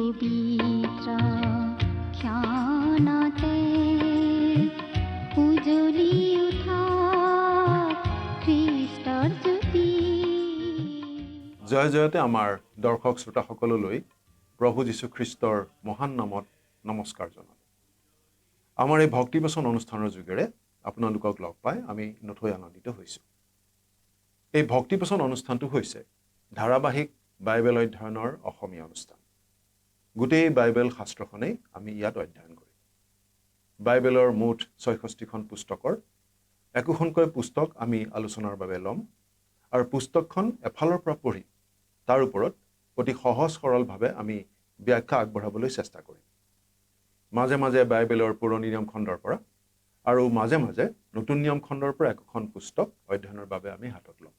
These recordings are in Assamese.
পবিত্ৰ ক্ষণতে উজলি উঠা খ্ৰীষ্টৰ জ্যোতি। জয় জয়তে আমাৰ দৰ্শক শ্ৰোতাসকললৈ প্ৰভু যীশুখ্ৰীষ্টৰ মহান নামত নমস্কাৰ জনালোঁ। আমাৰ এই ভক্তিবচন অনুষ্ঠানৰ যোগেৰে আপোনালোকক লগ পাই আমি নথৈ আনন্দিত হৈছোঁ। এই ভক্তিবচন অনুষ্ঠানটো হৈছে ধাৰাবাহিক বাইবেল অধ্যয়নৰ অসমীয়া অনুষ্ঠান। গোটেই বাইবেল শাস্ত্ৰখনেই আমি ইয়াত অধ্যয়ন কৰিম। বাইবেলৰ মুঠ ৬৬খন পুস্তকৰ একোখনকৈ পুস্তক আমি আলোচনাৰ বাবে ল'ম আৰু পুস্তকখন এফালৰ পৰা পঢ়ি তাৰ ওপৰত অতি সহজ সৰলভাৱে আমি ব্যাখ্যা আগবঢ়াবলৈ চেষ্টা কৰিম। মাজে মাজে বাইবেলৰ পুৰণি নিয়ম খণ্ডৰ পৰা আৰু মাজে মাজে নতুন নিয়ম খণ্ডৰ পৰা একোখন পুস্তক অধ্যয়নৰ বাবে আমি হাতত ল'ম।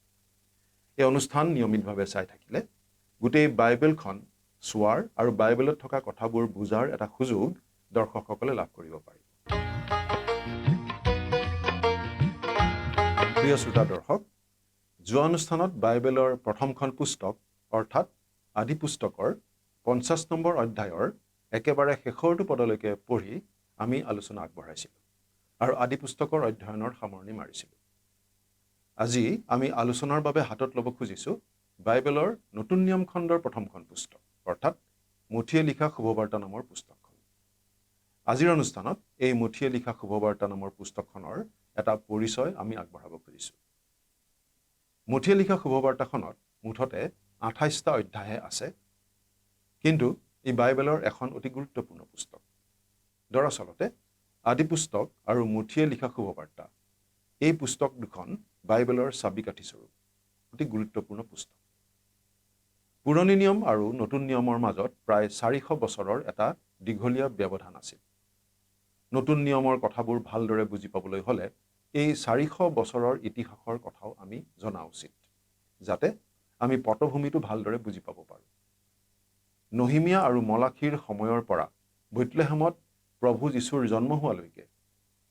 এই অনুষ্ঠান নিয়মিতভাৱে চাই থাকিলে গোটেই বাইবেলখন চোৱাৰ আৰু বাইবেলত থকা কথাবোৰ বুজাৰ এটা সুযোগ দৰ্শকসকলে লাভ কৰিব পাৰিব। প্ৰিয় শ্ৰোতা দৰ্শক, যোৱা অনুষ্ঠানত বাইবেলৰ প্ৰথমখন পুস্তক অৰ্থাৎ আদি পুস্তকৰ ৫০ নম্বৰ অধ্যায়ৰ একেবাৰে শেষৰটো পদলৈকে পঢ়ি আমি আলোচনা আগবঢ়াইছিলোঁ আৰু আদি পুস্তকৰ অধ্যয়নৰ সামৰণি মাৰিছিলোঁ। আজি আমি আলোচনাৰ বাবে হাতত ল'ব খুজিছোঁ বাইবেলৰ নতুন নিয়ম খণ্ডৰ প্ৰথমখন পুস্তক অৰ্থাৎ মুঠিয়ে লিখা শুভবাৰ্তা নামৰ পুস্তকখন। আজিৰ অনুষ্ঠানত এই মুঠিয়ে লিখা শুভবাৰ্তা নামৰ পুস্তকখনৰ এটা পৰিচয় আমি আগবঢ়াব খুজিছোঁ। মুঠিয়ে লিখা শুভবাৰ্তাখনত মুঠতে ২৮টা অধ্যায়হে আছে, কিন্তু ই বাইবেলৰ এখন অতি গুৰুত্বপূৰ্ণ পুস্তক। দৰাচলতে আদি পুস্তক আৰু মুঠিয়ে লিখা শুভবাৰ্তা এই পুস্তক দুখন বাইবেলৰ চাবিকাঠিস্বৰূপ অতি গুৰুত্বপূৰ্ণ পুস্তক। পুৰণি নিয়ম আৰু নতুন নিয়মৰ মাজত প্ৰায় ৪০০ বছৰৰ এটা দীঘলীয়া ব্যৱধান আছিল। নতুন নিয়মৰ কথাবোৰ ভালদৰে বুজি পাবলৈ হ'লে এই ৪০০ বছৰৰ ইতিহাসৰ কথাও আমি জনা উচিত, যাতে আমি পটভূমিটো ভালদৰে বুজি পাব পাৰোঁ। নহিমীয়া আৰু মলাখীৰ সময়ৰ পৰা বেথলেহেমত প্ৰভু যীশুৰ জন্ম হোৱালৈকে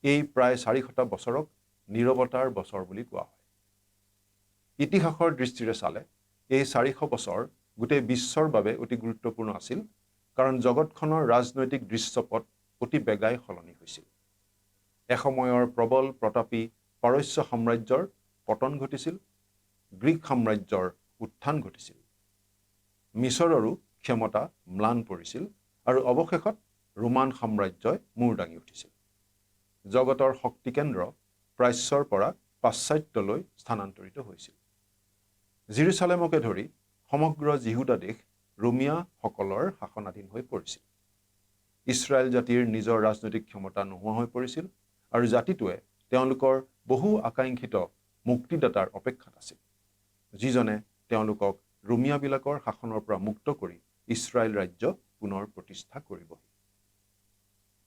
এই প্ৰায় ৪০০টা বছৰক নীৰৱতাৰ বছৰ বুলি কোৱা হয়। ইতিহাসৰ দৃষ্টিৰে চালে এই ৪০০ বছৰ গোটেই বিশ্বৰ বাবে অতি গুৰুত্বপূৰ্ণ আছিল, কাৰণ জগতখনৰ ৰাজনৈতিক দৃশ্যপট অতি বেগাই সলনি হৈছিল। এসময়ৰ প্ৰবল প্ৰতাপী পাৰস্য সাম্ৰাজ্যৰ পতন ঘটিছিল, গ্ৰীক সাম্ৰাজ্যৰ উত্থান ঘটিছিল, মিছৰৰো ক্ষমতা ম্লান পৰিছিল আৰু অৱশেষত ৰোমান সাম্ৰাজ্যই মূৰ দাঙি উঠিছিল। জগতৰ শক্তিকেন্দ্ৰ প্ৰাচ্যৰ পৰা পাশ্চাত্যলৈ স্থানান্তৰিত হৈছিল। জেৰুচালেমকে ধৰি সমগ্ৰ যিহুদা দেশ ৰোমিয়াসকলৰ শাসনাধীন হৈ পৰিছিল। ইছৰাইল জাতিৰ নিজৰ ৰাজনৈতিক ক্ষমতা নোহোৱা হৈ পৰিছিল আৰু জাতিটোৱে তেওঁলোকৰ বহু আকাংক্ষিত মুক্তিদাতাৰ অপেক্ষাত আছিল, যিজনে তেওঁলোকক ৰোমিয়াবিলাকৰ শাসনৰ পৰা মুক্ত কৰি ইছৰাইল ৰাজ্য পুনৰ প্ৰতিষ্ঠা কৰিবহি।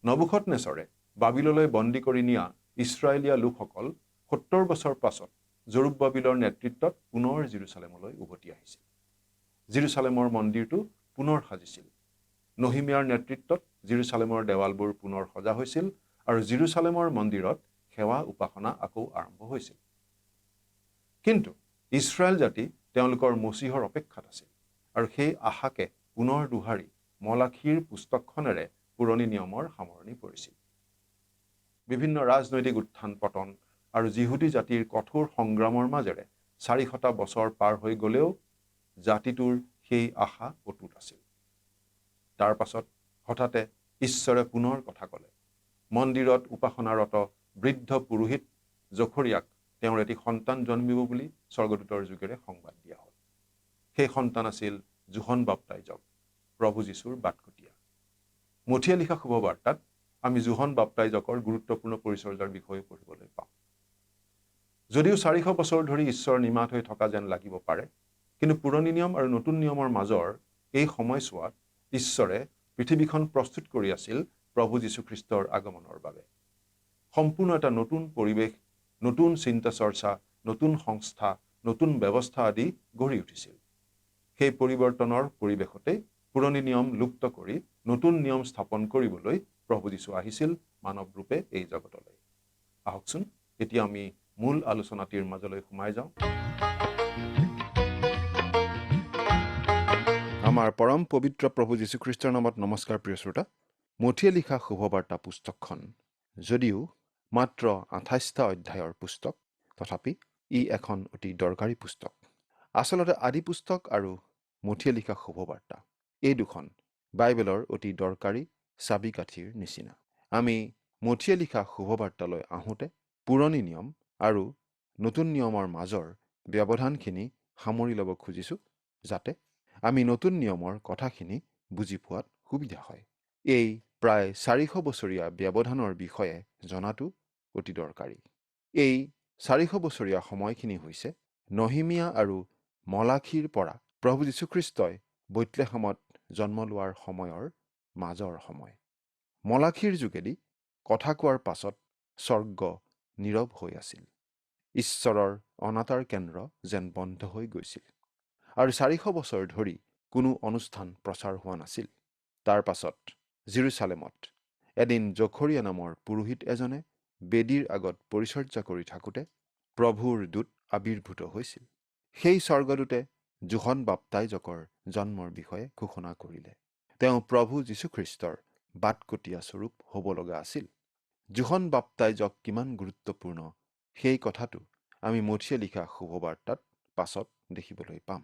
নবুখদনেছৰে বাবিললৈ বন্দী কৰি নিয়া ইছৰাইলীয়া লোকসকল ৭০ বছৰ পাছত জৰুব্বাবিলৰ নেতৃত্বত পুনৰ জেৰুচালেমলৈ উভতি আহিছিল। জেৰুচালেমৰ মন্দিৰটো পুনৰ সাজিছিল। নহিমীয়াৰ নেতৃত্বত জেৰুচালেমৰ দেৱালবোৰ পুনৰ সজা হৈছিল আৰু জেৰুচালেমৰ মন্দিৰত সেৱা উপাসনা আকৌ আৰম্ভ হৈছিল। কিন্তু ইছৰাইল জাতি তেওঁলোকৰ মচীহৰ অপেক্ষাত আছিল আৰু সেই আশাকে পুনৰ দোহাৰি মলাখীৰ পুস্তকখনেৰে পুৰণি নিয়মৰ সামৰণি পৰিছিল। বিভিন্ন ৰাজনৈতিক উত্থান পতন আৰু যিহুদী জাতিৰ কঠোৰ সংগ্ৰামৰ মাজেৰে ৪০০টা বছৰ পাৰ হৈ গ'লেও জাতিটোৰ সেই আশা অটুট আছিল। তাৰ পাছত হঠাতে ঈশ্বৰে পুনৰ কথা ক'লে। মন্দিৰত উপাসনাৰত বৃদ্ধ পুৰোহিত জখৰিয়াক তেওঁৰ এটি সন্তান জন্মিব বুলি স্বৰ্গদূতৰ যোগেৰে সংবাদ দিয়া হ'ল। সেই সন্তান আছিল জোহন বাপ্তাইজক, প্ৰভু যীশুৰ বাটকটীয়া। মুঠিয়ে লিখা শুভবাৰ্তাত আমি জোহন বাপ্তাইজকৰ গুৰুত্বপূৰ্ণ পৰিচৰ্যাৰ বিষয়ে পঢ়িবলৈ পাওঁ। যদিও ৪০০ বছৰ ধৰি ঈশ্বৰ নিমাত হৈ থকা যেন লাগিব পাৰে, কিন্তু পুৰণি নিয়ম আৰু নতুন নিয়মৰ মাজৰ এই সময়ছোৱাত ঈশ্বৰে পৃথিৱীখন প্ৰস্তুত কৰি আছিল প্ৰভু যীশুখ্ৰীষ্টৰ আগমনৰ বাবে। সম্পূৰ্ণ এটা নতুন পৰিৱেশ, নতুন চিন্তা চৰ্চা, নতুন সংস্থা, নতুন ব্যৱস্থা আদি গঢ়ি উঠিছিল। সেই পৰিৱৰ্তনৰ পৰিৱেশতে পুৰণি নিয়ম লুপ্ত কৰি নতুন নিয়ম স্থাপন কৰিবলৈ প্ৰভু যীশু আহিছিল মানৱ ৰূপে এই জগতলৈ। আহকচোন এতিয়া আমি মূল আলোচনাটিৰ মাজলৈ সোমাই যাওঁ। আমাৰ পৰম পবিত্ৰ প্ৰভু যীশুখ্ৰীষ্টৰ নামত নমস্কাৰ প্ৰিয় শ্ৰোতা। মথিয়ে লিখা শুভবাৰ্তা পুস্তকখন যদিও মাত্ৰ 28টা অধ্যায়ৰ পুস্তক, তথাপি ই এখন অতি দৰকাৰী পুস্তক। আচলতে আদি পুস্তক আৰু মথিয়ে লিখা শুভবাৰ্তা এই দুখন বাইবেলৰ অতি দৰকাৰী চাবিকাঠিৰ নিচিনা। আমি মথিয়ে লিখা শুভবাৰ্তালৈ আহোঁতে পুৰণি নিয়ম আৰু নতুন নিয়মৰ মাজৰ ব্যৱধানখিনি সামৰি ল'ব খুজিছোঁ, যাতে আমি নতুন নিয়মৰ কথাখিনি বুজি পোৱাত সুবিধা হয়। এই প্ৰায় 400 বছৰীয়া ব্যৱধানৰ বিষয়ে জনাটো অতি দৰকাৰী। এই 400 বছৰীয়া সময়খিনি হৈছে নহিমিয়া আৰু মলাখীৰ পৰা প্ৰভু যীশুখ্ৰীষ্টই বৈতলেহেমত জন্ম লোৱাৰ সময়ৰ মাজৰ সময়। মলাখীৰ যোগেদি কথা কোৱাৰ পাছত স্বৰ্গ নীৰৱ হৈ আছিল। ঈশ্বৰৰ অনাতাঁৰ কেন্দ্ৰ যেন বন্ধ হৈ গৈছিল আৰু 400 বছৰ ধৰি কোনো অনুষ্ঠান প্ৰচাৰ হোৱা নাছিল। তাৰ পাছত জেৰুচালেমত এদিন জখৰীয়া নামৰ পুৰোহিত এজনে বেদীৰ আগত পৰিচৰ্যা কৰি থাকোঁতে প্ৰভুৰ দূত আবিৰ্ভূত হৈছিল। সেই স্বৰ্গদূতে যোহন বাপ্তাইজকৰ জন্মৰ বিষয়ে ঘোষণা কৰিলে। তেওঁ প্ৰভু যীশুখ্ৰীষ্টৰ বাটকটীয়া স্বৰূপ হ'ব লগা আছিল। যোহন বাপ্তাইজক কিমান গুৰুত্বপূৰ্ণ সেই কথাটো আমি মথিয়ে লিখা শুভবাৰ্তাত পাছত দেখিবলৈ পাম।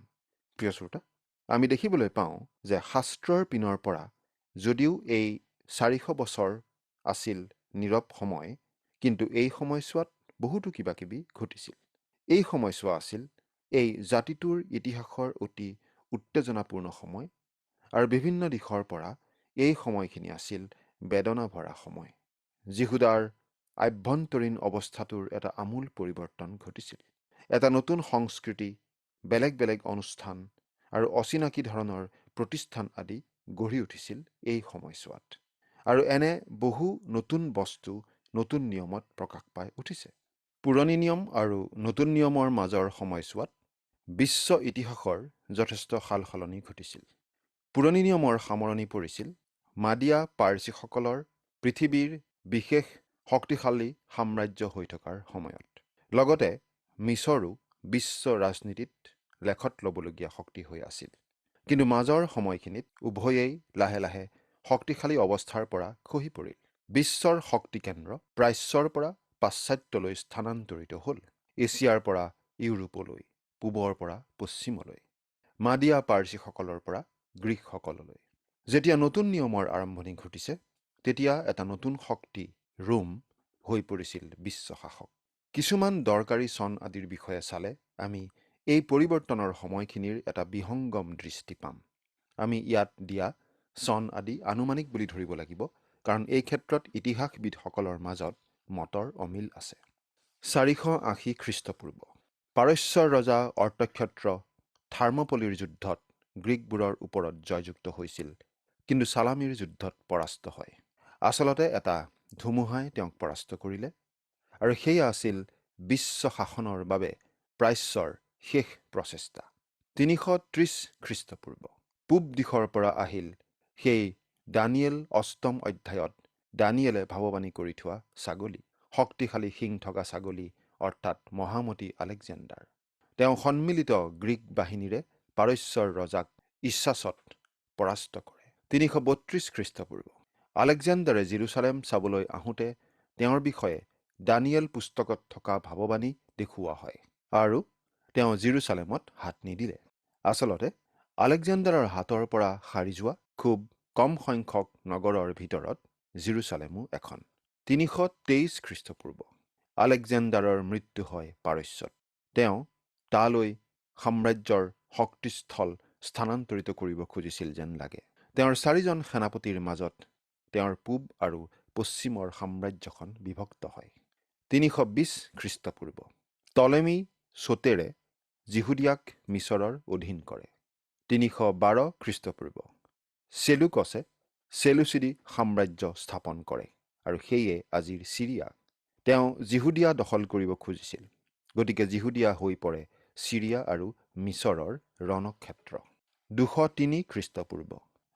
প্ৰিয় শ্ৰোতা, আমি দেখিবলৈ পাওঁ যে শাস্ত্ৰৰ পিনৰ পৰা যদিও এই 400 বছৰ আছিল নীৰৱ সময়, কিন্তু এই সময়ছোৱাত বহুতো কিবা কিবি ঘটিছিল। এই সময়ছোৱা আছিল এই জাতিটোৰ ইতিহাসৰ অতি উত্তেজনাপূৰ্ণ সময়, আৰু বিভিন্ন দিশৰ পৰা এই সময়খিনি আছিল বেদনা ভৰা সময়। যিহুদাৰ আভ্যন্তৰীণ অৱস্থাটোৰ এটা আমূল পৰিৱৰ্তন ঘটিছিল। এটা নতুন সংস্কৃতি, বেলেগ বেলেগ অনুষ্ঠান আৰু অচিনাকি ধৰণৰ প্ৰতিষ্ঠান আদি গঢ়ি উঠিছিল এই সময়ছোৱাত। আৰু এনে বহু নতুন বস্তু নতুন নিয়মত প্ৰকাশ পাই উঠিছে। পুৰণি নিয়ম আৰু নতুন নিয়মৰ মাজৰ সময়ছোৱাত বিশ্ব ইতিহাসৰ যথেষ্ট সালসলনি ঘটিছিল। পুৰণি নিয়মৰ সামৰণি পৰিছিল মাদিয়া পাৰ্চীসকলৰ পৃথিৱীৰ বিশেষ শক্তিশালী সাম্ৰাজ্য হৈ থকাৰ সময়ত। লগতে মিছৰো বিশ্ব ৰাজনীতিত লেখত ল'বলগীয়া শক্তি হৈ আছিল। কিন্তু মাজৰ সময়খিনিত উভয়েই লাহে লাহে শক্তিশালী অৱস্থাৰ পৰা খহি পৰিল। বিশ্বৰ শক্তিকেন্দ্ৰ প্ৰাচ্যৰ পৰা পাশ্চাত্যলৈ স্থানান্তৰিত হ'ল, এছিয়াৰ পৰা ইউৰোপলৈ, পূবৰ পৰা পশ্চিমলৈ, মাদিয়া পাৰ্চীসকলৰ পৰা গ্ৰীকসকললৈ। যেতিয়া নতুন নিয়মৰ আৰম্ভণি ঘটিছে, তেতিয়া এটা নতুন শক্তি ৰোম হৈ পৰিছিল বিশ্বশাসক। কিছুমান দৰকাৰী চন আদিৰ বিষয়ে চালে আমি এই পৰিৱৰ্তনৰ সময়খিনিৰ এটা বিহংগম দৃষ্টি পাম। আমি ইয়াত দিয়া চন আদি আনুমানিক বুলি ধৰিব লাগিব, কাৰণ এই ক্ষেত্ৰত ইতিহাসবিদসকলৰ মাজত মতৰ অমিল আছে। 480 খ্ৰীষ্টপূৰ্ব পাৰস্যৰ ৰজা অৰ্তক্ষেত্ৰ থাৰ্মপলিৰ যুদ্ধত গ্ৰীকবোৰৰ ওপৰত জয়যুক্ত হৈছিল, কিন্তু চালামীৰ যুদ্ধত পৰাস্ত হয়। আচলতে এটা ধুমুহাই তেওঁক পৰাস্ত কৰিলে, আৰু সেয়া আছিল বিশ্ব শাসনৰ বাবে প্ৰাচ্যৰ শেষ প্ৰচেষ্টা। 330 খ্ৰীষ্টপূৰ্ব পূব দিশৰ পৰা আহিল সেই দানিয়েল 8ম অধ্যায়ত দানিয়েলে ভাৱবাণী কৰি থোৱা ছাগলী, শক্তিশালী শিং থকা ছাগলী, অৰ্থাৎ মহামতী আলেকজেণ্ডাৰ। তেওঁ সন্মিলিত গ্ৰীক বাহিনীৰে পাৰস্যৰ ৰজাক ইচ্ছাছত পৰাস্ত কৰে। 332 খ্ৰীষ্টপূৰ্ব আলেকজেণ্ডাৰে জেৰুচালেম চাবলৈ আহোঁতে তেওঁৰ বিষয়ে দানিয়েল পুস্তকত থকা ভাৱবাণী দেখুওৱা হয়, আৰু তেওঁ জেৰুচালেমত হাত নিদিলে। আচলতে আলেকজেণ্ডাৰৰ হাতৰ পৰা সাৰি যোৱা খুব কম সংখ্যক নগৰৰ ভিতৰত জেৰুচালেমো এখন। 323 খ্ৰীষ্টপূৰ্ব আলেকজেণ্ডাৰৰ মৃত্যু হয় পাৰস্যত। তেওঁ তালৈ সাম্ৰাজ্যৰ শক্তিস্থল স্থানান্তৰিত কৰিব খুজিছিল যেন লাগে। তেওঁৰ 4জন সেনাপতিৰ মাজত তেওঁৰ পূব আৰু পশ্চিমৰ সাম্ৰাজ্যখন বিভক্ত হয়। 320 খ্ৰীষ্টপূৰ্ব টলেমী চোটেৰে যিহুদিয়াক মিছৰৰ অধীন কৰে। 312 খ্ৰীষ্টপূৰ্ব চেলুকছে চেলুচিডি সাম্ৰাজ্য স্থাপন কৰে, আৰু সেয়ে আজিৰ চিৰিয়া। তেওঁ যিহুদিয়া দখল কৰিব খুজিছিল, গতিকে যিহুদিয়া হৈ পৰে চিৰিয়া আৰু মিছৰৰ ৰণক্ষেত্ৰ। 203 খ্ৰীষ্টপূৰ্ব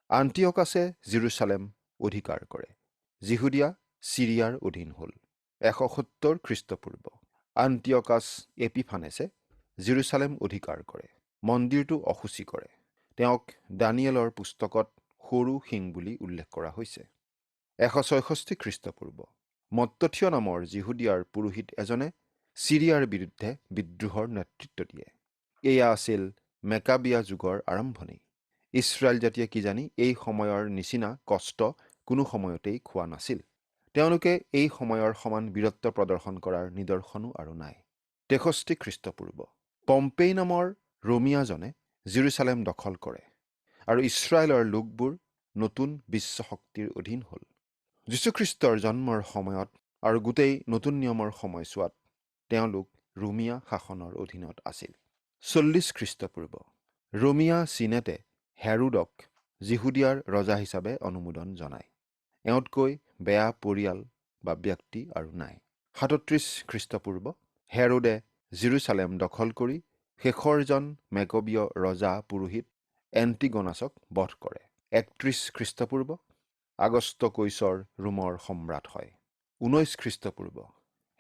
আন্তিয়কাছে জেৰুচালেম অধিকাৰ কৰে, যিহুদিয়া চিৰিয়াৰ অধীন হ'ল। 170 খ্ৰীষ্টপূৰ্ব আন্তিয়কাছ এপিফানেছে জেৰুচালেম অধিকাৰ কৰে, মন্দিৰটো অসুচি কৰে। তেওঁক দানিয়েলৰ পুস্তকত সৰু সিং বুলি উল্লেখ কৰা হৈছে। 166 খ্ৰীষ্টপূৰ্ব মত্তথিয় নামৰ যিহুদিয়াৰ পুৰোহিত এজনে চিৰিয়াৰ বিৰুদ্ধে বিদ্ৰোহৰ নেতৃত্ব দিয়ে। এয়া আছিল মেকাবিয়া যুগৰ আৰম্ভণি। ইছৰাইল জাতিয়ে কিজানি এই সময়ৰ নিচিনা কষ্ট কোনো সময়তেই খোৱা নাছিল। তেওঁলোকে এই সময়ৰ সমান বীৰত্ব প্ৰদৰ্শন কৰাৰ নিদৰ্শনো আৰু নাই। 63 খ্ৰীষ্টপূৰ্ব পম্পেই নামৰ ৰোমিয়াজনে জেৰুচালেম দখল কৰে আৰু ইছৰাইলৰ লোকবোৰ নতুন বিশ্ব শক্তিৰ অধীন হ'ল। যীশুখ্ৰীষ্টৰ জন্মৰ সময়ত আৰু গোটেই নতুন নিয়মৰ সময়ছোৱাত তেওঁলোক ৰোমিয়া শাসনৰ অধীনত আছিল। 40 খ্ৰীষ্টপূৰ্ব ৰোমিয়া চিনেটে হেৰোদক যিহুদিয়াৰ ৰজা হিচাপে অনুমোদন জনায়। এওঁতকৈ বেয়া পৰিয়াল বা ব্যক্তি আৰু নাই। 37 খ্ৰীষ্টপূৰ্ব হেৰোদে জেৰুচালেম দখল কৰি শেষৰজন মেকবীয় ৰজা পুৰোহিত এণ্টিগনাছক বধ কৰে। 31 খ্ৰীষ্টপূৰ্ব আগষ্ট কৈছৰ ৰোমৰ সম্ৰাট হয়। 19 খ্ৰীষ্টপূৰ্ব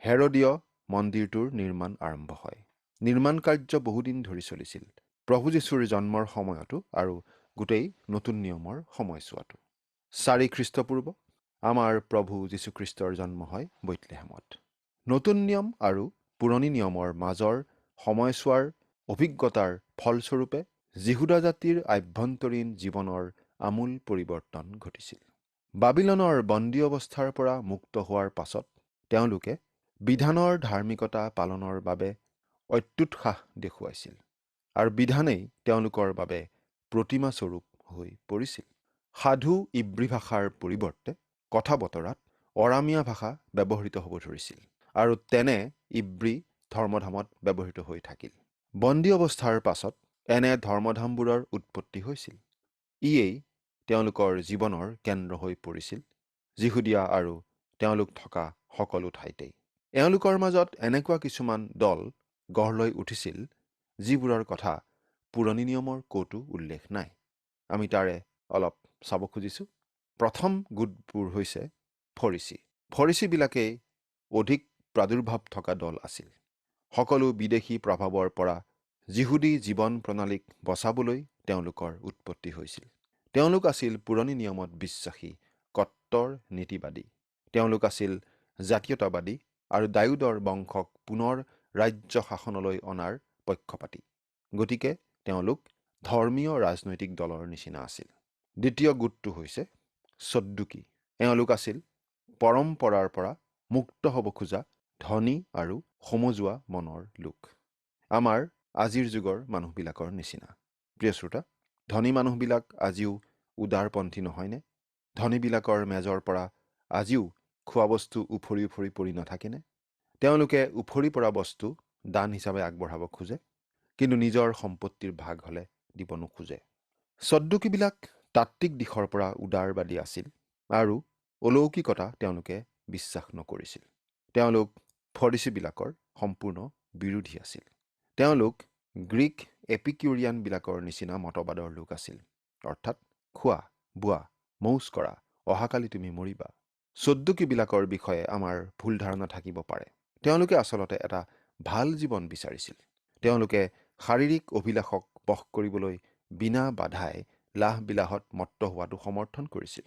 হেৰোদীয় মন্দিৰটোৰ নিৰ্মাণ আৰম্ভ হয়। নিৰ্মাণ কাৰ্য বহুদিন ধৰি চলিছিল, প্ৰভু যীশুৰ জন্মৰ সময়তো আৰু গোটেই নতুন নিয়মৰ সময়ছোৱাতো। 4 খ্ৰীষ্টপূৰ্ব আমাৰ প্ৰভু যীশুখ্ৰীষ্টৰ জন্ম হয় বৈতলেহেমত। নতুন নিয়ম আৰু পুৰণি নিয়মৰ মাজৰ সময়ছোৱাৰ অভিজ্ঞতাৰ ফলস্বৰূপে যিহুদা জাতিৰ আভ্যন্তৰীণ জীৱনৰ আমূল পৰিৱৰ্তন ঘটিছিল। বাবিলনৰ বন্দী অৱস্থাৰ পৰা মুক্ত হোৱাৰ পাছত তেওঁলোকে বিধানৰ ধাৰ্মিকতা পালনৰ বাবে অত্যুৎসাহ দেখুৱাইছিল আৰু বিধানেই তেওঁলোকৰ বাবে প্ৰতিমাস্বৰূপ হৈ পৰিছিল। সাধু ইব্ৰী ভাষাৰ পৰিৱৰ্তে কথা বতৰাত অৰামীয়া ভাষা ব্যৱহৃত হ'ব ধৰিছিল আৰু তেনে ইব্ৰী ধৰ্মধামত ব্যৱহৃত হৈ থাকিল। বন্দী অৱস্থাৰ পাছত এনে ধৰ্মধামবোৰৰ উৎপত্তি হৈছিল। ইয়েই তেওঁলোকৰ জীৱনৰ কেন্দ্ৰ হৈ পৰিছিল যিহুদিয়া আৰু তেওঁলোক থকা সকলো ঠাইতেই। এওঁলোকৰ মাজত এনেকুৱা কিছুমান দল গঢ় লৈ উঠিছিল যিবোৰৰ কথা পুৰণি নিয়মৰ ক'তো উল্লেখ নাই। আমি তাৰে অলপ চাব খুজিছোঁ। প্ৰথম গোটবোৰ হৈছে ফৰিচী। ফৰিচীবিলাকেই অধিক প্ৰাদুৰ্ভাৱ থকা দল আছিল। সকলো বিদেশী প্ৰভাৱৰ পৰা যিহুদী জীৱন প্ৰণালীক বচাবলৈ তেওঁলোকৰ উৎপত্তি হৈছিল। তেওঁলোক আছিল পুৰণি নিয়মত বিশ্বাসী কট্টৰ নীতিবাদী। তেওঁলোক আছিল জাতীয়তাবাদী আৰু দাউদৰ বংশক পুনৰ ৰাজ্য শাসনলৈ অনাৰ পক্ষপাতী। গতিকে তেওঁলোক ধৰ্মীয় ৰাজনৈতিক দলৰ নিচিনা আছিল। দ্বিতীয় গোটটো হৈছে সদ্দুকী। এওঁলোক আছিল পৰম্পৰাৰ পৰা মুক্ত হ'ব খোজা ধনী আৰু সমজুৱা মনৰ লোক। আমাৰ আজিৰ যুগৰ মানুহবিলাকৰ নিচিনা। প্ৰিয় শ্ৰোতা, ধনী মানুহবিলাক আজিও উদাৰপন্থী নহয়নে? ধনীবিলাকৰ মেজৰ পৰা আজিও খোৱা বস্তু উফৰি উফৰি পৰি নাথাকেনে? তেওঁলোকে উফৰি পৰা বস্তু দান হিচাপে আগবঢ়াব খোজে, কিন্তু নিজৰ সম্পত্তিৰ ভাগ হ'লে দিব নোখোজে। সদ্দুকীবিলাক তাত্ত্বিক দিশৰ পৰা উদাৰবাদী আছিল আৰু অলৌকিকতা তেওঁলোকে বিশ্বাস নকৰিছিল। তেওঁলোক ফৰিচীবিলাকৰ সম্পূৰ্ণ বিৰোধী আছিল। তেওঁলোক গ্ৰীক এপিকিউৰিয়ানবিলাকৰ নিচিনা মতবাদৰ লোক আছিল, অৰ্থাৎ খোৱা বোৱা মৌজ কৰা, অহাকালি তুমি মৰিবা। সদ্দুকীবিলাকৰ বিষয়ে আমাৰ ভুল ধাৰণা থাকিব পাৰে। তেওঁলোকে আচলতে এটা ভাল জীৱন বিচাৰিছিল। তেওঁলোকে শাৰীৰিক অভিলাষক বশ কৰিবলৈ বিনা বাধাই লাহ-বিলাহত মত্ত হোৱাটো সমৰ্থন কৰিছিল।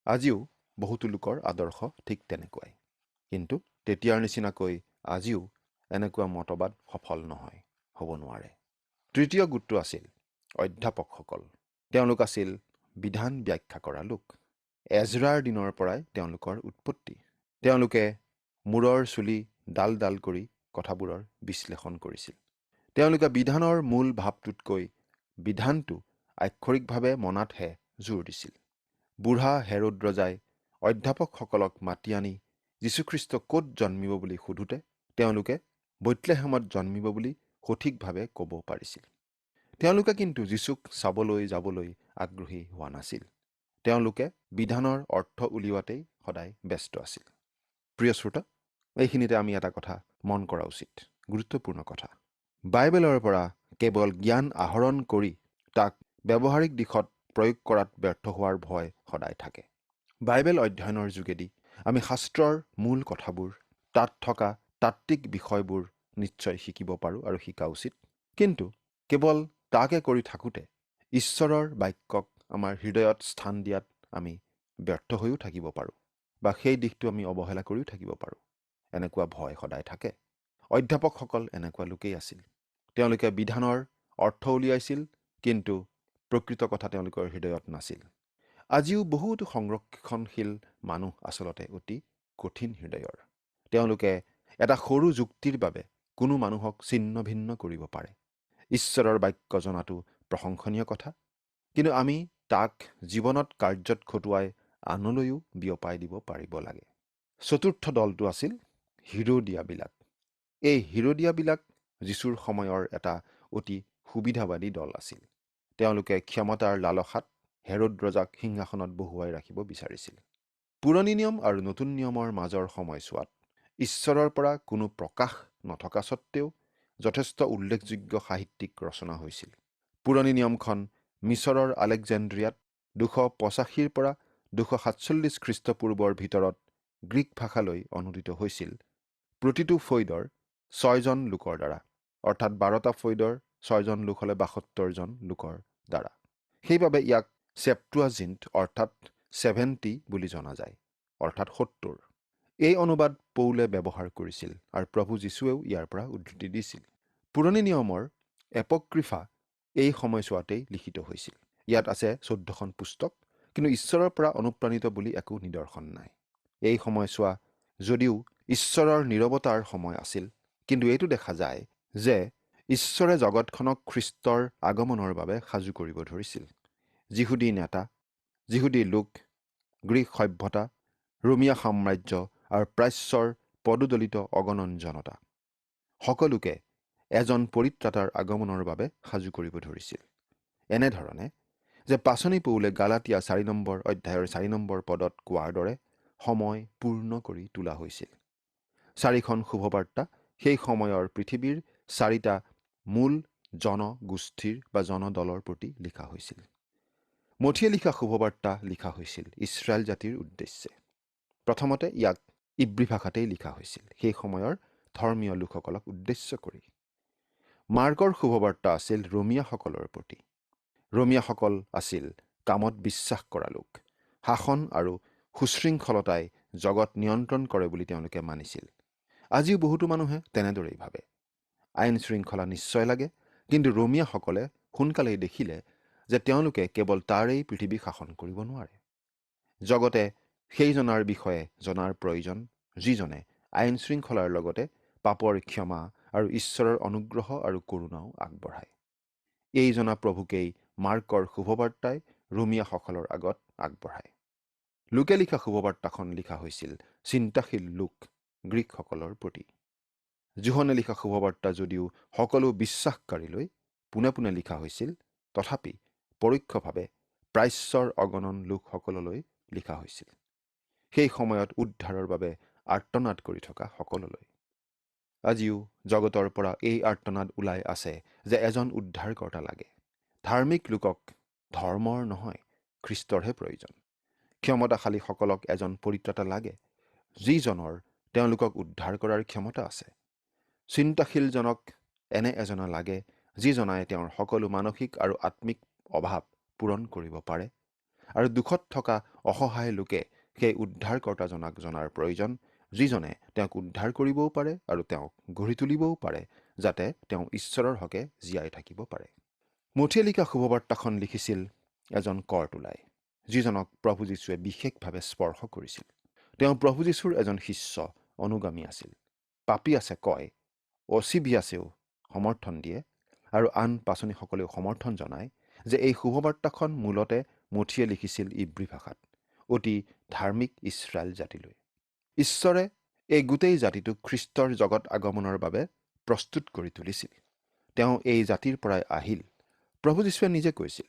আজিও বহুতো লোকৰ আদৰ্শ ঠিক তেনেকুৱাই। কিন্তু তেতিয়াৰ নিচিনাকৈ আজিও এনেকুৱা মতবাদ সফল নহয়, হ'ব নোৱাৰে। তৃতীয় গোটটো আছিল অধ্যাপকসকল। তেওঁলোক আছিল বিধান ব্যাখ্যা কৰা লোক। এজৰাৰ দিনৰ পৰাই তেওঁলোকৰ উৎপত্তি। তেওঁলোকে মূৰৰ চুলি ডাল ডাল কৰি কথাবোৰৰ বিশ্লেষণ কৰিছিল। তেওঁলোকে বিধানৰ মূল ভাৱটোতকৈ বিধানটো আক্ষৰিকভাৱে মনাতহে জোৰ দিছিল। বুঢ়া হেৰোদ ৰজাই অধ্যাপকসকলক মাতি আনি যীশুখ্ৰীষ্ট ক'ত জন্মিব বুলি সোধোতে তেওঁলোকে বৈতলেহেমত জন্মিব বুলি সঠিকভাৱে ক'ব পাৰিছিল। তেওঁলোকে কিন্তু যীশুক চাবলৈ যাবলৈ আগ্ৰহী হোৱা নাছিল। তেওঁলোকে বিধানৰ অৰ্থ উলিওৱাতেই সদায় ব্যস্ত আছিল। প্ৰিয় শ্ৰোতা, এইখিনিতে আমি এটা কথা মন কৰা উচিত, গুৰুত্বপূৰ্ণ কথা। বাইবেলৰ পৰা কেৱল জ্ঞান আহৰণ কৰি তাক ব্যৱহাৰিক দিশত প্ৰয়োগ কৰাত ব্যৰ্থ হোৱাৰ ভয় সদায় থাকে। বাইবেল অধ্যয়নৰ যোগেদি আমি শাস্ত্ৰৰ মূল কথাবোৰ, তাত থকা তাত্ত্বিক বিষয়বোৰ নিশ্চয় শিকিব পাৰোঁ আৰু শিকা উচিত। কিন্তু কেৱল তাকে কৰি থাকোঁতে ঈশ্বৰৰ বাক্যক আমাৰ হৃদয়ত স্থান দিয়াত আমি ব্যৰ্থ হৈও থাকিব পাৰোঁ বা সেই দিশটো আমি অৱহেলা কৰিও থাকিব পাৰোঁ। এনেকুৱা ভয় সদায় থাকে। অধ্যাপকসকল এনেকুৱা লোকেই আছিল। তেওঁলোকে বিধানৰ অৰ্থ উলিয়াইছিল, কিন্তু প্ৰকৃত কথা তেওঁলোকৰ হৃদয়ত নাছিল। আজিও বহুতো সংৰক্ষণশীল মানুহ আচলতে অতি কঠিন হৃদয়ৰ। তেওঁলোকে এটা সৰু যুক্তিৰ বাবে কোনো মানুহক ছিন্ন ভিন্ন কৰিব পাৰে। ঈশ্বৰৰ বাক্য জনাটো প্ৰশংসনীয় কথা, কিন্তু আমি তাক জীৱনত কাৰ্যত খটুৱাই আনলৈও বিয়পাই দিব পাৰিব লাগে। চতুৰ্থ দলটো আছিল হিৰদিয়াবিলাক। এই হিৰদিয়াবিলাক যীশুৰ সময়ৰ এটা অতি সুবিধাবাদী দল আছিল। তেওঁলোকে ক্ষমতাৰ লালসাত হেৰোদ ৰজাক সিংহাসনত বহুৱাই ৰাখিব বিচাৰিছিল। পুৰণি নিয়ম আৰু নতুন নিয়মৰ মাজৰ সময়ছোৱাত ঈশ্বৰৰ পৰা কোনো প্ৰকাশ নথকা স্বত্বেও যথেষ্ট উল্লেখযোগ্য সাহিত্যিক ৰচনা হৈছিল। পুৰণি নিয়মখন মিছৰৰ আলেকজেণ্ড্ৰিয়াত 285 পৰা 247 খ্ৰীষ্টপূৰ্বৰ ভিতৰত গ্ৰীক ভাষালৈ অনুদিত হৈছিল, প্ৰতিটো ফৈদৰ 6 জন লোকৰ দ্বাৰা, অৰ্থাৎ 12টা ফৈদৰ 6 জন লোক হ'লে 72 জন লোকৰ দ্বাৰা। সেইবাবে ইয়াক চেপ্টুৱাজিণ্ট অৰ্থাৎ 70 বুলি জনা যায়, অৰ্থাৎ 70। এই অনুবাদ পৌলে ব্যৱহাৰ কৰিছিল আৰু প্ৰভু যীশুৱেও ইয়াৰ পৰা উদ্ধৃতি দিছিল। পুৰণি নিয়মৰ এপক্ৰিফা এই সময়ছোৱাতেই লিখিত হৈছিল। ইয়াত আছে 14খন পুস্তক, কিন্তু ঈশ্বৰৰ পৰা অনুপ্ৰাণিত বুলি একো নিদৰ্শন নাই। এই সময়ছোৱা যদিও ঈশ্বৰৰ নীৰৱতাৰ সময় আছিল, কিন্তু এইটো দেখা যায় যে ঈশ্বৰে জগতখনক খ্ৰীষ্টৰ আগমনৰ বাবে সাজু কৰিব ধৰিছিল। যিহুদী নেতা, যিহুদী লোক, গ্ৰীক সভ্যতা, ৰোমিয়া সাম্ৰাজ্য আৰু প্ৰাচ্যৰ পদদলিত অগণন জনতা সকলোকে এজন পৰিত্ৰাতাৰ আগমনৰ বাবে সাজু কৰিব ধৰিছিল। এনেধৰণে যে পাচনি পৌলে গালাতিয়া 4 নম্বৰ অধ্যায়ৰ 4 নম্বৰ পদত কোৱাৰ দৰে সময় পূৰ্ণ কৰি তোলা হৈছিল। 4খন শুভবাৰ্তা সেই সময়ৰ পৃথিৱীৰ 4টা মূল জনগোষ্ঠীৰ বা জনদলৰ প্ৰতি লিখা হৈছিল। মঠিয়ে লিখা শুভবাৰ্তা লিখা হৈছিল ইছৰাইল জাতিৰ উদ্দেশ্যে। প্ৰথমতে ইয়াক ইব্ৰী ভাষাতেই লিখা হৈছিল, সেই সময়ৰ ধৰ্মীয় লোকসকলক উদ্দেশ্য কৰি। মাৰ্কৰ শুভবাৰ্তা আছিল ৰোমিয়াসকলৰ প্ৰতি। ৰোমিয়াসকল আছিল কামত বিশ্বাস কৰা লোক। শাসন আৰু সুশৃংখলতাই জগত নিয়ন্ত্ৰণ কৰে বুলি তেওঁলোকে মানিছিল। আজিও বহুতো মানুহে তেনেদৰেই ভাবে। আইন শৃংখলা নিশ্চয় লাগে, কিন্তু ৰোমিয়াসকলে সোনকালেই দেখিলে যে তেওঁলোকে কেৱল তাৰেই পৃথিৱী শাসন কৰিব নোৱাৰে। জগতে সেইজনাৰ বিষয়ে জনাৰ প্ৰয়োজন, যিজনে আইন শৃংখলাৰ লগতে পাপৰ ক্ষমা আৰু ঈশ্বৰৰ অনুগ্ৰহ আৰু কৰুণাও আগবঢ়ায়। এই জনা প্ৰভুকেই মাৰ্কৰ শুভবাৰ্তাই ৰোমিয়াসকলৰ আগত আগবঢ়ায়। লোকে লিখা শুভবাৰ্তাখন লিখা হৈছিল চিন্তাশীল লোক গ্ৰীকসকলৰ প্ৰতি। যোহনে লিখা শুভবাৰ্তা যদিও সকলো বিশ্বাসকাৰীলৈ পোনে পোনে লিখা হৈছিল, তথাপি পৰোক্ষভাৱে প্ৰাচ্যৰ অগণন লোকসকললৈ লিখা হৈছিল। সেই সময়ত উদ্ধাৰৰ বাবে আৰ্তনাদ কৰি থকা সকললৈ। আজিও জগতৰ পৰা এই আৰ্তনাদ ওলাই আছে যে এজন উদ্ধাৰকৰ্তা লাগে। ধাৰ্মিক লোকক ধৰ্মৰ নহয়, খ্ৰীষ্টৰহে প্ৰয়োজন। ক্ষমতাশালীসকলক এজন পৰিত্ৰাতা লাগে, যিজনৰ তেওঁলোকক উদ্ধাৰ কৰাৰ ক্ষমতা আছে। চিন্তাশীলজনক এনে এজনা লাগে, যিজনাই তেওঁৰ সকলো মানসিক আৰু আত্মিক অভাৱ পূৰণ কৰিব পাৰে। আৰু দুখত থকা অসহায় লোকে সেই উদ্ধাৰকৰ্তাজনাক জনাৰ প্ৰয়োজন, যিজনে তেওঁক উদ্ধাৰ কৰিবও পাৰে আৰু তেওঁক গঢ়ি তুলিবও পাৰে, যাতে তেওঁ ঈশ্বৰৰ হকে জীয়াই থাকিব পাৰে। মঠিয়ে লিখা শুভবাৰ্তাখন লিখিছিল এজন কৰ তোলাই, যিজনক প্ৰভু যীশুৱে বিশেষভাৱে স্পৰ্শ কৰিছিল। তেওঁ প্ৰভু যীশুৰ এজন শিষ্য অনুগামী আছিল। পাপী আছে কয়, অচিভিয়াছেও সমৰ্থন দিয়ে আৰু আন পাচনিসকলেও সমৰ্থন জনায় যে এই শুভবাৰ্তাখন মূলতে মঠিয়ে লিখিছিল ইব্ৰী ভাষাত, অতি ধাৰ্মিক ইছৰাইল জাতিলৈ। ঈশ্বৰে এই গোটেই জাতিটোক খ্ৰীষ্টৰ জগত আগমনৰ বাবে প্ৰস্তুত কৰি তুলিছিল। তেওঁ এই জাতিৰ পৰাই আহিল। প্ৰভু যীশুৱে নিজে কৈছিল,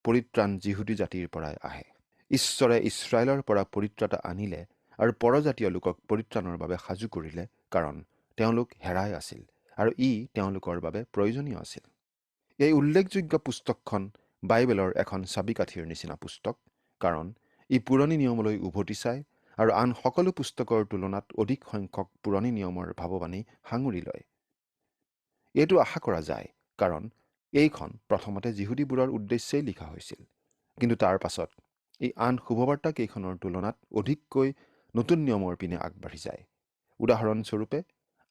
পৰিত্ৰাণ যিহুদী জাতিৰ পৰাই আহে। ঈশ্বৰে ইছৰাইলৰ পৰা পৰিত্ৰাতা আনিলে আৰু পৰজাতীয় লোকক পৰিত্ৰাণৰ বাবে সাজু কৰিলে, কাৰণ তেওঁলোক হেৰাই আছিল আৰু ই তেওঁলোকৰ বাবে প্ৰয়োজনীয় আছিল। এই উল্লেখযোগ্য পুস্তকখন বাইবেলৰ এখন চাবিকাঠিৰ নিচিনা পুস্তক, কাৰণ ই পুৰণি নিয়মলৈ উভতি চায় আৰু আন সকলো পুস্তকৰ তুলনাত অধিক সংখ্যক পুৰণি নিয়মৰ ভাৱবাণী সাঙুৰি লয়। এইটো আশা কৰা যায়, কাৰণ এইখন প্ৰথমতে যিহুদীবোৰৰ উদ্দেশ্যেই লিখা হৈছিল, কিন্তু তাৰ পাছত এই আন শুভবাৰ্তা কেইখনৰ তুলনাত অধিককৈ নতুন নিয়মৰ পিনে আগবাঢ়ি যায়। উদাহৰণস্বৰূপে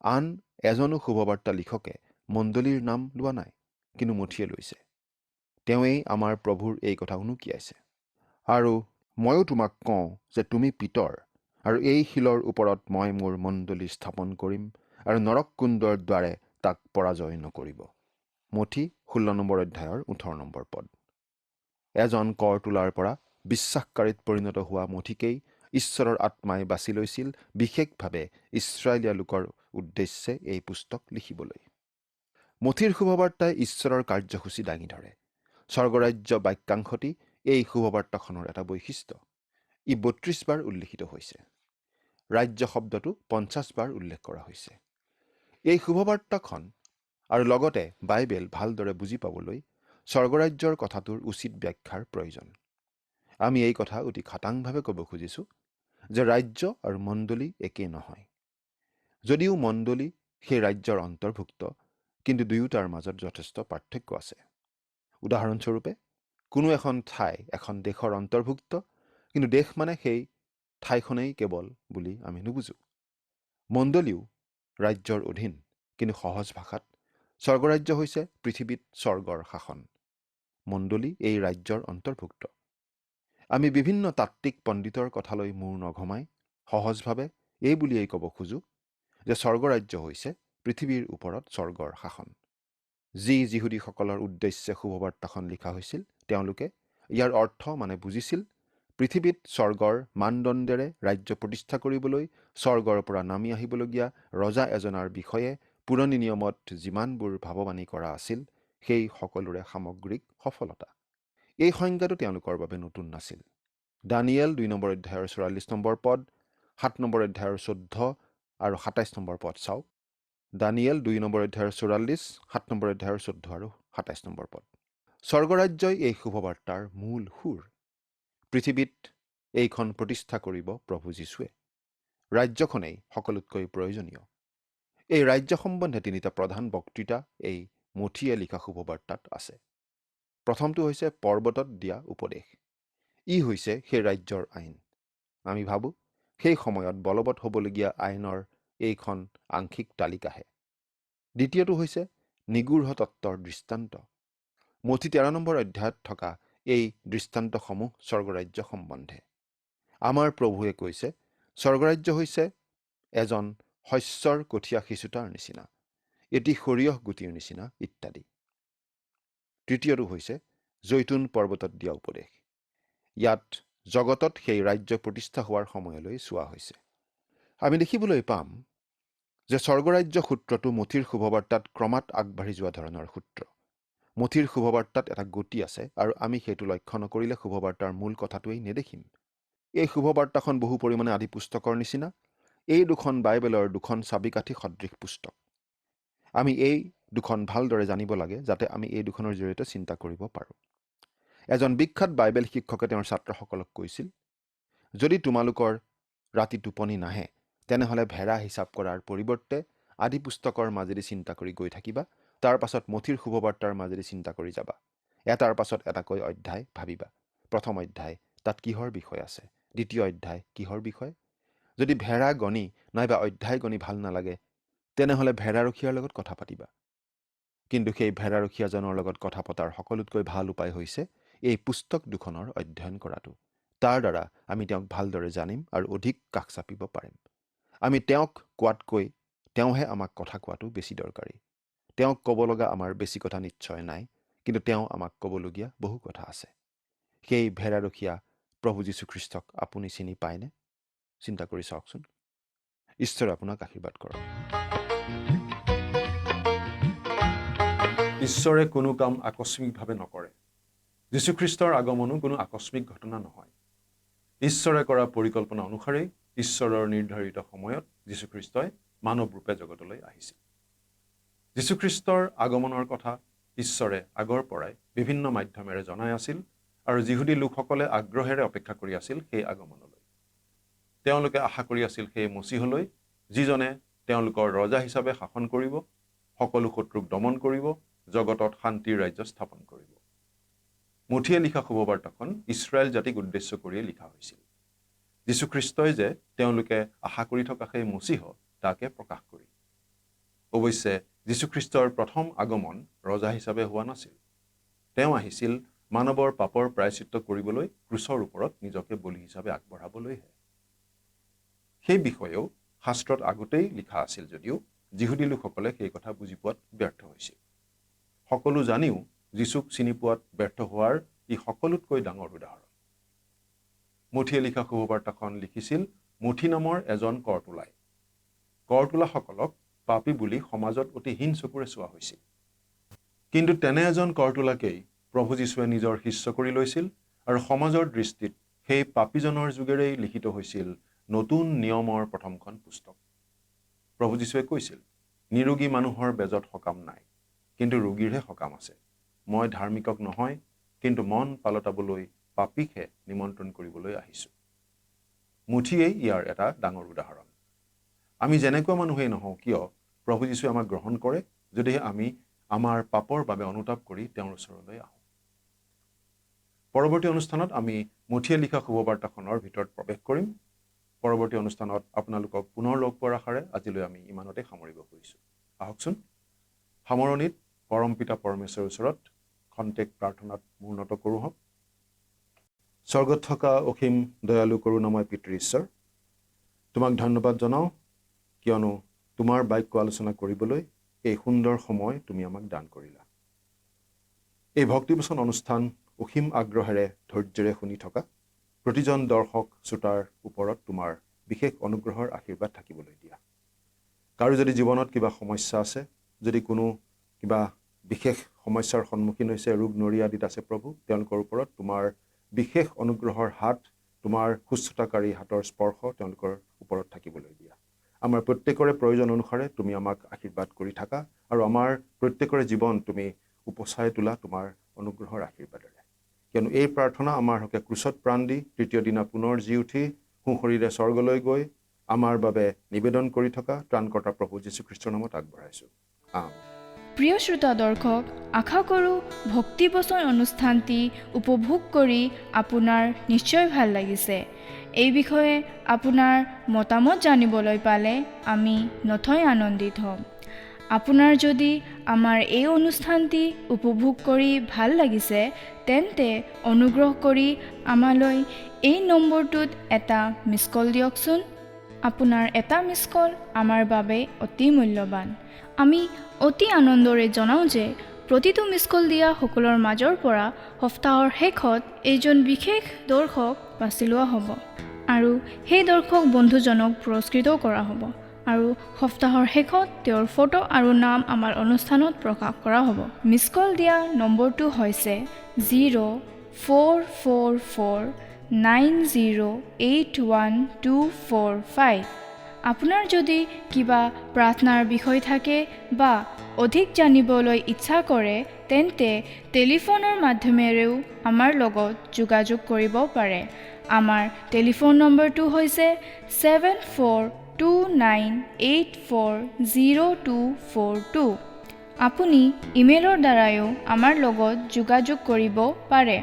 আন এজনো শুভবাৰ্তা লিখকে মণ্ডলীৰ নাম লোৱা নাই, কিন্তু মঠিয়ে লৈছে। তেওঁৱেই আমাৰ প্ৰভুৰ এই কথা উনুকিয়াইছে। আৰু ময়ো তোমাক কওঁ যে তুমি পিতৰ, আৰু এই শিলৰ ওপৰত মই মোৰ মণ্ডলী স্থাপন কৰিম, আৰু নৰককুণ্ডৰ দ্বাৰে তাক পৰাজয় নকৰিব। মঠি 16 নম্বৰ অধ্যায়ৰ 18 নম্বৰ পদ। এজন কৰ তোলাৰ পৰা বিশ্বাসকাৰীত পৰিণত হোৱা মঠিকেই ঈশ্বৰৰ আত্মাই বাছি লৈছিল বিশেষভাৱে ইছৰাইলীয়া লোকৰ উদ্দেশ্যে এই পুস্তক লিখিবলৈ। মঠিৰ শুভবাৰ্তাই ঈশ্বৰৰ কাৰ্যসূচী দাঙি ধৰে। স্বৰ্গৰাজ্য বাক্যাংশটি এই শুভবাৰ্তাখনৰ এটা বৈশিষ্ট্য। ই 32 বাৰ উল্লিখিত হৈছে। ৰাজ্য শব্দটো 50 বাৰ উল্লেখ কৰা হৈছে। এই শুভবাৰ্তাখন আৰু লগতে বাইবেল ভালদৰে বুজি পাবলৈ স্বৰ্গৰাজ্যৰ কথাটোৰ উচিত ব্যাখ্যাৰ প্ৰয়োজন। আমি এই কথা অতি খাটাংভাৱে ক'ব খুজিছোঁ যে ৰাজ্য আৰু মণ্ডলী একে নহয়। যদিও মণ্ডলী সেই ৰাজ্যৰ অন্তৰ্ভুক্ত, কিন্তু দুয়োটাৰ মাজত যথেষ্ট পাৰ্থক্য আছে। উদাহৰণস্বৰূপে কোনো এখন ঠাই এখন দেশৰ অন্তৰ্ভুক্ত, কিন্তু দেশ মানে সেই ঠাইখনেই কেৱল বুলি আমি নুবুজো। মণ্ডলীও ৰাজ্যৰ অধীন, কিন্তু সহজ ভাষাত স্বৰ্গৰাজ্য হৈছে পৃথিৱীত স্বৰ্গৰ শাসন। মণ্ডলী এই ৰাজ্যৰ অন্তৰ্ভুক্ত। আমি বিভিন্ন তাত্ত্বিক পণ্ডিতৰ কথালৈ মূৰ নঘমাই সহজভাৱে এই বুলিয়েই ক'ব খোজো যে স্বৰ্গৰাজ্য হৈছে পৃথিৱীৰ ওপৰত স্বৰ্গৰ শাসন। যি যিহুদীসকলৰ উদ্দেশ্যে শুভবাৰ্তাখন লিখা হৈছিল, তেওঁলোকে ইয়াৰ অৰ্থ মানে বুজিছিল পৃথিৱীত স্বৰ্গৰ মানদণ্ডেৰে ৰাজ্য প্ৰতিষ্ঠা কৰিবলৈ স্বৰ্গৰ পৰা নামি আহিবলগীয়া ৰজা এজনৰ বিষয়ে পুৰণি নিয়মত যিমানবোৰ ভাৱবাণী কৰা আছিল, সেই সকলোৰে সামগ্ৰিক সফলতা। এই সংজ্ঞাটো তেওঁলোকৰ বাবে নতুন নাছিল। দানিয়েল 2 নম্বৰ অধ্যায়ৰ 44 নম্বৰ পদ, 7 নম্বৰ অধ্যায়ৰ 14 আৰু 27 নম্বৰ পদ চাওক। দানিয়েল 2 নম্বৰ অধ্যায়ৰ 44, 7 নম্বৰ অধ্যায়ৰ 14 আৰু 27 নম্বৰ পদ। স্বৰ্গৰাজ্যই এই শুভবাৰ্তাৰ মূল সুৰ। পৃথিৱীত এইখন প্ৰতিষ্ঠা কৰিব প্ৰভু যীশুৱে। ৰাজ্যখনেই সকলোতকৈ প্ৰয়োজনীয়। এই ৰাজ্য সম্বন্ধে 3টা প্ৰধান বক্তৃতা এই মঠিয়ে লিখা শুভবাৰ্তাত আছে। প্ৰথমটো হৈছে পৰ্বতত দিয়া উপদেশ। ই হৈছে সেই ৰাজ্যৰ আইন। আমি ভাবোঁ সেই সময়ত বলবৎ হ'বলগীয়া আইনৰ এইখন আংশিক তালিকাহে। দ্বিতীয়টো হৈছে নিগূঢ় তত্ত্বৰ দৃষ্টান্ত। মঠি 13 নম্বৰ অধ্যায়ত থকা এই দৃষ্টান্তসমূহ স্বৰ্গৰাজ্য সম্বন্ধে। আমাৰ প্ৰভুৱে কৈছে স্বৰ্গৰাজ্য হৈছে এজন শস্যৰ কঠীয়া সিঁচোতাৰ নিচিনা, এটি সৰিয়হ গুটিৰ নিচিনা ইত্যাদি। তৃতীয়টো হৈছে জৈতুন পৰ্বতত দিয়া উপদেশ। ইয়াত জগতত সেই ৰাজ্য প্ৰতিষ্ঠা হোৱাৰ সময়লৈ চোৱা হৈছে। আমি দেখিবলৈ পাম যে স্বৰ্গৰাজ্য সূত্ৰটো মঠিৰ শুভবাৰ্তাত ক্ৰমাৎ আগবাঢ়ি যোৱা ধৰণৰ সূত্ৰ। মঠিৰ শুভবাৰ্তাত এটা গতি আছে, আৰু আমি সেইটো লক্ষ্য নকৰিলে শুভবাৰ্তাৰ মূল কথাটোৱেই নেদেখিম। এই শুভবাৰ্তাখন বহু পৰিমাণে আদি পুস্তকৰ নিচিনা। এই দুখন বাইবেলৰ দুখন চাবিকাঠি সদৃশ পুস্তক। আমি এই দুখন ভালদৰে জানিব লাগে, যাতে আমি এই দুখনৰ জৰিয়তে চিন্তা কৰিব পাৰোঁ। এজন বিখ্যাত বাইবেল শিক্ষকে তেওঁৰ ছাত্ৰসকলক কৈছিল, যদি তোমালোকৰ ৰাতি টোপনি নাহে, তেনেহ'লে ভেড়া হিচাপ কৰাৰ পৰিৱৰ্তে আদি পুস্তকৰ মাজেদি চিন্তা কৰি গৈ থাকিবা। তাৰ পাছত মঠিৰ শুভবাৰ্তাৰ মাজেদি চিন্তা কৰি যাবা। এটাৰ পাছত এটাকৈ অধ্যায় ভাবিবা। প্ৰথম অধ্যায়, তাত কিহৰ বিষয় আছে? দ্বিতীয় অধ্যায়, কিহৰ বিষয়? যদি ভেড়া গণি নাইবা অধ্যায় গণি ভাল নালাগে, তেনেহ'লে ভেড়াৰখীয়াৰ লগত কথা পাতিবা। কিন্তু সেই ভেড়াৰখীয়াজনৰ লগত কথা পতাৰ সকলোতকৈ ভাল উপায় হৈছে এই পুস্তক দুখনৰ অধ্যয়ন কৰাটো। তাৰ দ্বাৰা আমি তেওঁক ভালদৰে জানিম আৰু অধিক কাষ চাপিব পাৰিম। আমি তেওঁক কোৱাতকৈ তেওঁহে আমাক কথা কোৱাটো বেছি দৰকাৰী। তেওঁক ক'ব লগা আমাৰ বেছি কথা নিশ্চয় নাই, কিন্তু তেওঁ আমাক ক'বলগীয়া বহু কথা আছে। সেই ভেড়াৰখীয়া প্ৰভু যীশুখ্ৰীষ্টক আপুনি চিনি পায়নে? চিন্তা কৰি চাওকচোন। ঈশ্বৰে আপোনাক আশীৰ্বাদ কৰক। ঈশ্বৰে কোনো কাম আকস্মিকভাৱে নকৰে। যীশুখ্ৰীষ্টৰ আগমনো কোনো আকস্মিক ঘটনা নহয়। ঈশ্বৰে কৰা পৰিকল্পনা অনুসাৰেই ঈশ্বৰৰ নিৰ্ধাৰিত সময়ত যীশুখ্ৰীষ্টই মানৱ ৰূপে জগতলৈ আহিছিল। যীশুখ্ৰীষ্টৰ আগমনৰ কথা ঈশ্বৰে আগৰ পৰাই বিভিন্ন মাধ্যমেৰে জনাই আছিল, আৰু যিহুদী লোকসকলে আগ্ৰহেৰে অপেক্ষা কৰি আছিল সেই আগমনলৈ। তেওঁলোকে আশা কৰি আছিল সেই মচীহলৈ, যিজনে তেওঁলোকৰ ৰজা হিচাপে শাসন কৰিব, সকলো শত্ৰুক দমন কৰিব, জগতত শান্তিৰ ৰাজ্য স্থাপন কৰিব। মুঠিয়ে লিখা শুভবাৰ্তাখন ইছৰাইল জাতিক উদ্দেশ্য কৰিয়ে লিখা হৈছিল। যীশুখ্ৰীষ্টই যে তেওঁলোকে আশা কৰি থকা সেই মচিহ তাকে প্ৰকাশ কৰি। অৱশ্যে যীশুখ্ৰীষ্টৰ প্ৰথম আগমন ৰজা হিচাপে হোৱা নাছিল। তেওঁ আহিছিল মানৱৰ পাপৰ প্ৰায়শ্চিত্ত কৰিবলৈ ক্ৰুচৰ ওপৰত নিজকে বলি হিচাপে আগবঢ়াবলৈহে। সেই বিষয়েও শাস্ত্ৰত আগতেই লিখা আছিল যদিও যিহুদী লোকসকলে সেই কথা বুজি পোৱাত ব্যৰ্থ হৈছিল। সকলো জানিও যীশুক চিনি পোৱাত ব্যৰ্থ হোৱাৰ ই সকলোতকৈ ডাঙৰ উদাহৰণ। মুঠিয়ে লিখা শুভবাৰ্তাখন লিখিছিল মুঠি নামৰ এজন কৰতোলাই। কৰতোলাসকলক পাপী বুলি সমাজত অতি হীন চকুৰে চোৱা হৈছিল। কিন্তু তেনে এজন কৰতোলাকেই প্ৰভু যীশুৱে নিজৰ শিষ্য কৰি লৈছিল আৰু সমাজৰ দৃষ্টিত সেই পাপীজনৰ যোগেৰেই লিখিত হৈছিল নতুন নিয়মৰ প্ৰথমখন পুস্তক। প্ৰভু যীশুৱে কৈছিল, নিৰোগী মানুহৰ বেজত সকাম নাই, কিন্তু ৰোগীৰহে সকাম আছে। মই ধাৰ্মিকক নহয়, কিন্তু মন পালটাবলৈ পাপীকহে নিমন্ত্ৰণ কৰিবলৈ আহিছোঁ। মুঠিয়েই ইয়াৰ এটা ডাঙৰ উদাহৰণ। আমি যেনেকুৱা মানুহেই নহওঁ কিয় প্ৰভু যীশুৱে আমাক গ্ৰহণ কৰে যদিহে আমি আমাৰ পাপৰ বাবে অনুতাপ কৰি তেওঁৰ ওচৰলৈ আহোঁ। পৰৱৰ্তী অনুষ্ঠানত আমি মুঠিয়ে লিখা শুভবাৰ্তাখনৰ ভিতৰত প্ৰৱেশ কৰিম। পৰৱৰ্তী অনুষ্ঠানত আপোনালোকক পুনৰ লগ পোৱাৰ আশাৰে আজিলৈ আমি ইমানতে সামৰিব খুজিছোঁ। আহকচোন সামৰণিত পৰম পিতা পৰমেশ্বৰৰ ওচৰত খন্তেক প্ৰাৰ্থনাত মূৰ্ণত কৰোঁ হওক। স্বৰ্গত থকা অসীম দয়ালু কৰুণাময় পিতৃ ঈশ্বৰ, তোমাক ধন্যবাদ জনাওঁ কিয়নো তোমাৰ বাক্য আলোচনা কৰিবলৈ এই সুন্দৰ সময় তুমি আমাক দান কৰিলা। এই ভক্তিবচন অনুষ্ঠান অসীম আগ্ৰহেৰে ধৈৰ্যৰে শুনি থকা প্ৰতিজন দৰ্শক শ্ৰোতাৰ ওপৰত তোমাৰ বিশেষ অনুগ্ৰহৰ আশীৰ্বাদ থাকিবলৈ দিয়া। কাৰো যদি জীৱনত কিবা সমস্যা আছে, যদি কোনো কিবা বিশেষ সমস্যাৰ সন্মুখীন হৈছে, ৰোগ নৰি আদিত আছে প্ৰভু, তেওঁলোকৰ ওপৰত তোমাৰ বিশেষ অনুগ্ৰহৰ হাত, তোমাৰ সুস্থতাকাৰী হাতৰ স্পৰ্শ তেওঁলোকৰ ওপৰত থাকিবলৈ দিয়া। আমাৰ প্ৰত্যেকৰে প্ৰয়োজন অনুসাৰে তুমি আমাক আশীৰ্বাদ কৰি থাকা আৰু আমাৰ প্ৰত্যেকৰে জীৱন তুমি উপচাই তোলা তোমাৰ অনুগ্ৰহৰ আশীৰ্বাদেৰে। কিয়নো এই প্ৰাৰ্থনা আমাৰ হকে ক্ৰুচত প্ৰাণ দি তৃতীয় দিনা পুনৰ জি উঠি সুশৰীৰে স্বৰ্গলৈ গৈ আমাৰ বাবে নিবেদন কৰি থকা ত্ৰাণকৰ্তা প্ৰভু যীশুখ্ৰীষ্টৰ নামত আগবঢ়াইছোঁ। আমেন। প্ৰিয় শ্ৰোতা দৰ্শক, আশা কৰোঁ ভক্তিবচন অনুষ্ঠানটি উপভোগ কৰি আপোনাৰ নিশ্চয় ভাল লাগিছে। এই বিষয়ে আপোনাৰ মতামত জানিবলৈ পালে আমি নথৈ আনন্দিত হ'ম। আপোনাৰ যদি আমাৰ এই অনুষ্ঠানটি উপভোগ কৰি ভাল লাগিছে তেন্তে অনুগ্ৰহ কৰি আমালৈ এই নম্বৰটোত এটা মিছ কল দিয়কচোন। আপোনাৰ এটা মিছ কল আমাৰ বাবে অতি মূল্যৱান। আমি অতি আনন্দৰে জনাওঁ যে প্ৰতিটো মিছ কল দিয়া সকলৰ মাজৰ পৰা সপ্তাহৰ শেষত এজন বিশেষ দৰ্শক বাছি লোৱা হ'ব আৰু সেই দৰ্শক বন্ধুজনক পুৰস্কৃতও কৰা হ'ব আৰু সপ্তাহৰ শেষত তেওঁৰ ফটো আৰু নাম আমাৰ অনুষ্ঠানত প্ৰকাশ কৰা হ'ব। মিছ কল দিয়া নম্বৰটো হৈছে 0444908125। আপোনাৰ যদি কিবা প্ৰাৰ্থনাৰ বিষয় থাকে বা অধিক জানিবলৈ ইচ্ছা কৰে তেন্তে টেলিফোনৰ মাধ্যমেৰেও আমাৰ লগত যোগাযোগ কৰিব পাৰে। আমাৰ টেলিফোন নম্বৰটো হৈছে 7429840242। আপুনি ইমেইলৰ দ্বাৰাও আমাৰ লগত যোগাযোগ কৰিব পাৰে।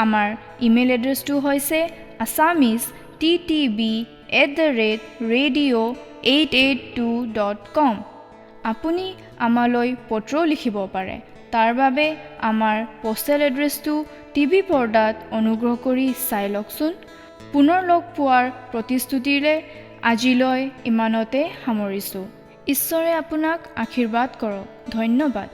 আমাৰ ইমেইল এড্ৰেছটো হৈছে assamese@radio882.com। আপুনি আমালৈ পত্ৰও লিখিব পাৰে। তাৰ বাবে আমাৰ পোষ্টেল এড্ৰেছটো টিভি পৰ্দাত অনুগ্ৰহ কৰি চাই লওকচোন। পুনৰ লগ পোৱাৰ প্ৰতিশ্ৰুতিৰে আজিলৈ ইমানতে সামৰিছোঁ। ঈশ্বৰে আপোনাক আশীৰ্বাদ কৰক। ধন্যবাদ।